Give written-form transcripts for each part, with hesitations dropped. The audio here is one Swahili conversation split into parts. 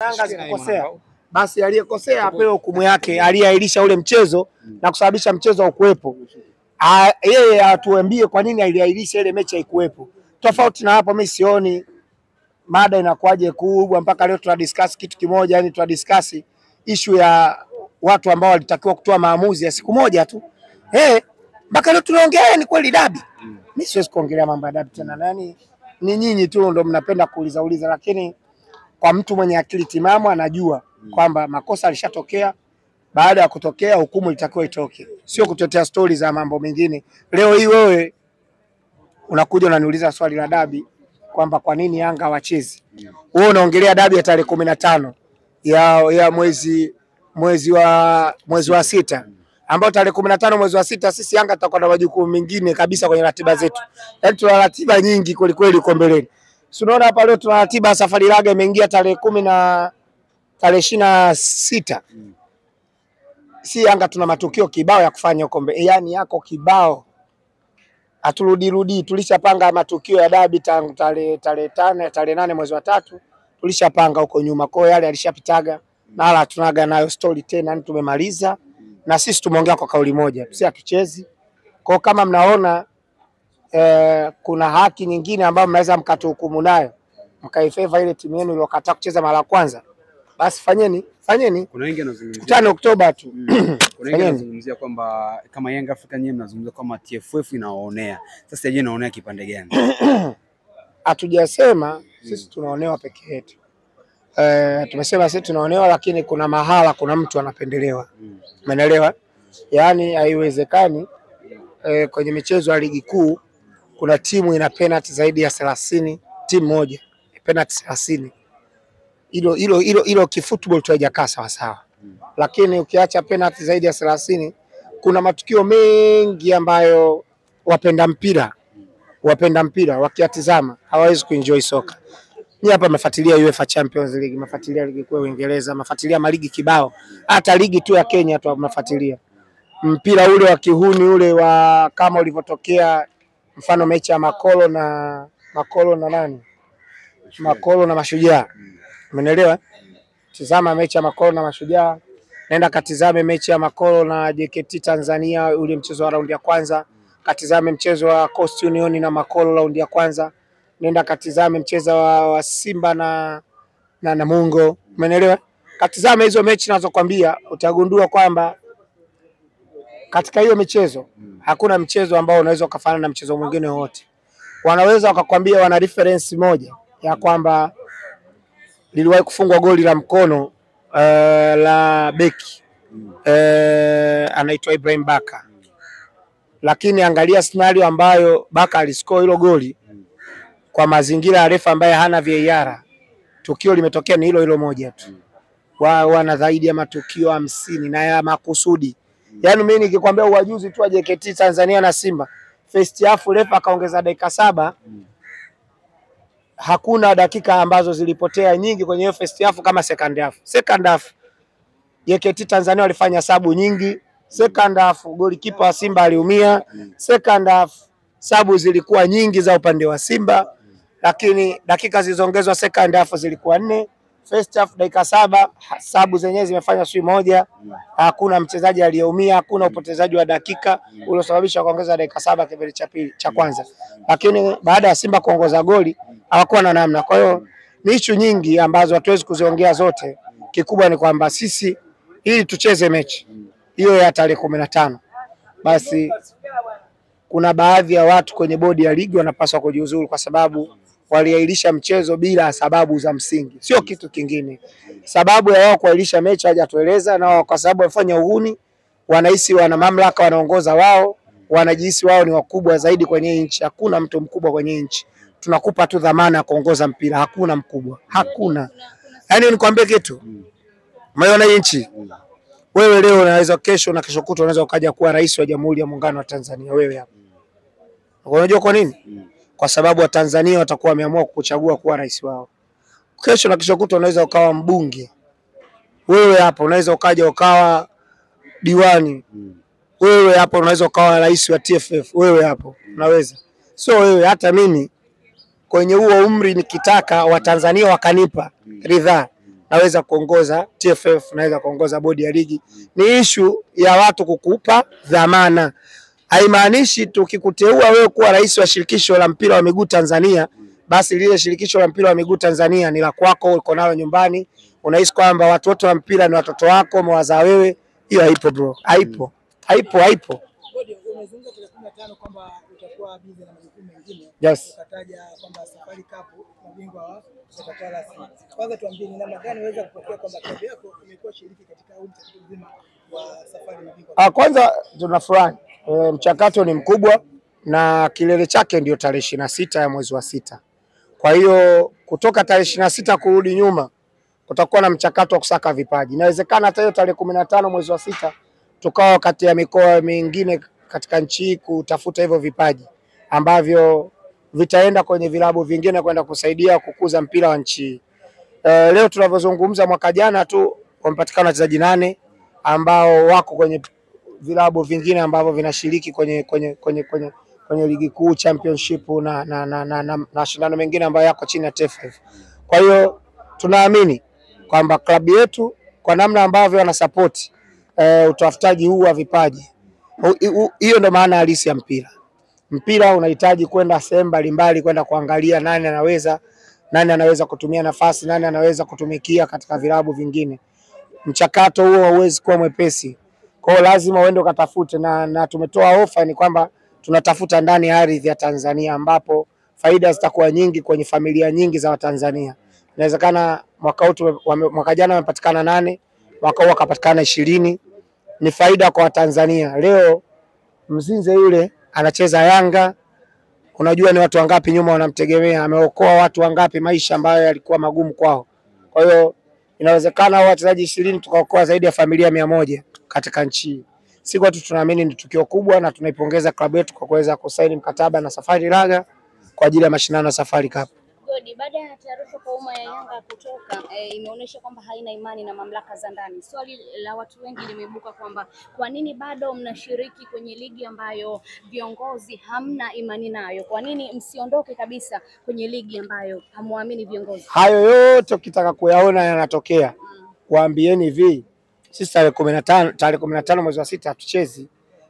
Yanga zikukosea, basi aliyekosea apewe hukumu yake, aliyeahirisha ule mchezo na kusababisha mchezo haukuwepo. Yeye atuambie kwa nini aliahirisha ile mechi haikuwepo. Tofauti na hapo mimi sioni mada inakuwaje kubwa mpaka leo tunadiscuss kitu kimoja, yani tunadiscuss issue ya watu ambao walitakiwa kutoa maamuzi ya siku moja tu. Mpaka leo tunaongea ni kweli dabi. Mimi siwezi kuongelea mambo ya dabi tena. Nani ni nyinyi tu ndio mnapenda kuuliza, lakini kwa mtu mwenye akili timamu anajua kwamba makosa alishatokea. Baada ya kutokea hukumu itakiwa itoke, sio kutetea stori za mambo mengine. Leo hii wewe unakuja unaniuliza swali la dabi kwamba kwa nini Yanga hawachezi. Wewe unaongelea dabi ya tarehe 15 ya mwezi wa sita, ambao tarehe 15 mwezi wa sita sisi Yanga tutakuwa na majukumu mengine kabisa kwenye ratiba zetu. Yaani tuna ratiba nyingi kweli kweli uko mbeleni. Si unaona hapa leo tuna ratiba safari laga imeingia tarehe 10 na tarehe 26. Si Yanga tuna matukio kibao ya kufanya huko mbele. Yaani yako kibao. Aturudi tulishapanga matukio ya dabi tangu tarehe 8 mwezi wa 3. Tulishapanga huko nyuma. Kwa hiyo yale alishapitaga na hala tunaga nayo story tena, yani tumemaliza na sisi tumeongea kwa kauli moja. Sisi hatuchezi. Kwa kama mnaona kuna haki nyingine ambayo mnaweza mkatuhukumu nayo, mkaifavor ile timu yenu iliyokataa kucheza mara ya kwanza, basi fanyeni. Kuna wengi wanazungumzia 5 Oktoba tu. Kuna wengi wanazungumzia kwamba kama Young Africa nyewe mnazungumzia kama TFF inaoonea. Sasa je, inaonea kipande gani? Hatujasema sisi tunaonewa peke yetu. Tumesema sisi tunaonewa, lakini kuna mahala kuna mtu anapendelewa. Umeelewa? Yaani haiwezekani kwenye michezo ya ligi kuu kuna timu ina penalty zaidi ya 30, timu moja penalty 30. Hilo kifootball tu haijakaa sawa sawa. Lakini ukiacha penalty zaidi ya 30, kuna matukio mengi ambayo wapenda mpira wakiatizama hawawezi kuenjoy soka. Ni hapa mnafuatilia UEFA Champions League, mnafuatilia ligi kuu ya Uingereza, mnafuatilia maligi kibao, hata ligi tu ya Kenya tu mnafuatilia. Mpira ule wa kihuni ule wa kama ulivyotokea, mfano mechi ya Makolo na Mashujaa. Umeelewa? Tazama mechi ya Makolo na Mashujaa, nenda katizame mechi ya Makolo na JKT Tanzania ule mchezo wa raundi ya kwanza, katizame mchezo wa Coast Union na Makolo raundi ya kwanza, nenda katizame mchezo wa Simba na Namungo. Umeelewa? Katizame hizo mechi ninazokuambia, utagundua kwamba katika hiyo michezo hakuna mchezo ambao unaweza kufanana na mchezo mwingine wote. Wanaweza wakakwambia wana reference moja ya kwamba liliwahi kufungwa goli la mkono la beki anaitwa Ibrahim Baka, lakini angalia scenario ambayo Baka aliscore hilo goli kwa mazingira ya refa ambaye hana VAR. Tukio limetokea ni hilo moja tu. Wana zaidi ya matukio 50 na ya makusudi. Yaani mimi nikikwambia uwajuzi tu wa JKT Tanzania na Simba, first half refa akaongeza dakika 7. Hakuna dakika ambazo zilipotea nyingi kwenye hiyo first half kama second half. Second half JKT Tanzania walifanya sabu nyingi. Second half golikipa wa Simba aliumia. Second half sabu zilikuwa nyingi za upande wa Simba, lakini dakika zilizoongezwa second half zilikuwa 4. First half dakika 7 sabu zenyewe zimefanya sui moja. Hakuna mchezaji aliyeumia, hakuna upotezaji wa dakika uliosababisha kuongeza dakika 7 kipindi cha pili cha kwanza. Lakini baada ya Simba kuongoza goli hawakuwa na namna. Kwa hiyo ni issue nyingi ambazo hatuwezi kuziongea zote. Kikubwa ni kwamba sisi ili tucheze mechi hiyo ya tarehe 15, basi kuna baadhi ya watu kwenye bodi ya ligi wanapaswa kujiuzuru kwa sababu waliahirisha mchezo bila sababu za msingi. Sio kitu kingine. Sababu ya wao kuahirisha mechi hajatueleza, na kwa sababu wafanya uhuni, wanahisi wana mamlaka, wanaongoza wao, wanajihisi wao ni wakubwa zaidi kwenye nchi. Hakuna mtu mkubwa kwenye nchi. Tunakupa tu dhamana ya kuongoza mpira, hakuna mkubwa. Hakuna. Yaani nikwambie kitu. Umeona nchi? Wewe leo unaweza kesho na kesho kutwa unaweza ukaja kuwa rais wa Jamhuri ya Muungano wa Tanzania wewe hapa. Unajua kwa nini? Kwa sababu wa Tanzania watakuwa wameamua kukuchagua kuwa rais wao. Kesho na kesho kutwa unaweza ukawa mbunge. Wewe hapa unaweza ukaja ukawa diwani. Wewe hapa unaweza ukawa rais wa TFF. Wewe hapo unaweza. Sio wewe, hata mimi kwenye huo umri nikitaka wa Tanzania wakanipa ridhaa, naweza kuongoza TFF, naweza kuongoza bodi ya ligi. Ni issue ya watu kukupa dhamana. Haimaanishi tukikuteua wewe kuwa rais wa shirikisho la mpira wa miguu Tanzania, basi lile shirikisho la mpira wa miguu Tanzania ni la kwako, uko nalo nyumbani, unahisi kwamba watu wote wa mpira ni watoto wako, umewazaa wewe. Hiyo haipo bro, haipo. Umezungumza kwa 15 kwamba utakuwa busy na majukumu mengine. Yes. Ukataja kwamba Safari Cup mabingwa wa Safari. Kwanza tuambie ni namna gani unaweza kupokea kwamba klabu yako imekuwa shiriki katika mchakato mzima wa Safari mabingwa. Kwanza tunafurahi. Mchakato ni mkubwa na kilele chake ndio tarehe 26 ya mwezi wa 6. Kwa hiyo kutoka tarehe 26 kurudi nyuma kutakuwa na mchakato wa kusaka vipaji. Inawezekana hata hiyo tarehe 15 mwezi wa 6 tukawa kati ya mikoa mingine katika nchi hii kutafuta hivyo vipaji ambavyo vitaenda kwenye vilabu vingine kwenda kusaidia kukuza mpira wa nchi. Leo tunavyozungumza, mwaka jana tu wamepatikana wachezaji 8 ambao wako kwenye vilabu vingine ambavyo vinashiriki kwenye ligi kuu, championship na mashindano mengine ambayo yako chini ya TFF. Kwa hiyo tunaamini kwamba klabu yetu kwa namna ambavyo wana support utafutaji huu wa vipaji, hiyo ndio maana halisi ya mpira. Mpira unahitaji kwenda sehemu mbalimbali kwenda kuangalia nani anaweza kutumia nafasi, nani anaweza kutumikia katika vilabu vingine. Mchakato huo hauwezi kuwa mwepesi. Kwa hiyo lazima uende ukatafute na tumetoa ofa ni kwamba tunatafuta ndani ya ardhi ya Tanzania ambapo faida zitakuwa nyingi kwenye familia nyingi za Watanzania. Inawezekana mwaka jana wamepatikana 8, mwaka huu wakapatikana 20. Ni faida kwa Watanzania. Leo Mzinze yule anacheza Yanga, unajua ni watu wangapi nyuma wanamtegemea, ameokoa watu wangapi maisha ambayo yalikuwa magumu kwao. Kwa hiyo inawezekana wachezaji 20 tukaokoa zaidi ya familia 100 katika nchi. Sisi kwetu tunaamini ni tukio kubwa na tunaipongeza klabu yetu kwa kuweza kusaini mkataba na Safari Laga kwa ajili ya mashindano ya Safari Cup. Godi, baada ya taarifa kwa umma ya Yanga kutoka imeonyesha kwamba haina imani na mamlaka za ndani. Swali la watu wengi limeibuka kwamba kwa nini bado mnashiriki kwenye ligi ambayo viongozi hamna imani nayo? Kwa nini msiondoke kabisa kwenye ligi ambayo hamuamini viongozi? Hayo yote ukitaka kuyaona yanatokea. Waambieni hivi, sisi tarehe 15 mwezi wa 6 hatuchezi.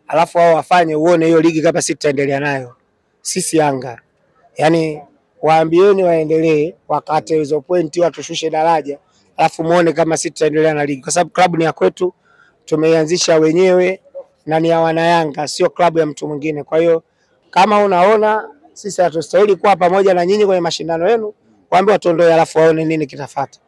Alafu wao wafanye uone hiyo ligi kama sisi tutaendelea nayo. Sisi Yanga. Yaani waambieni waendelee, wakate hizo pointi watushushe daraja, alafu muone kama sisi tutaendelea na ligi, kwa sababu klabu ni ya kwetu, tumeianzisha wenyewe na ni ya wana Yanga, sio klabu ya mtu mwingine. Kwa hiyo kama unaona sisi hatustahili kuwa pamoja na nyinyi kwenye mashindano yenu, waambie watuondoe, alafu waone nini kitafuata.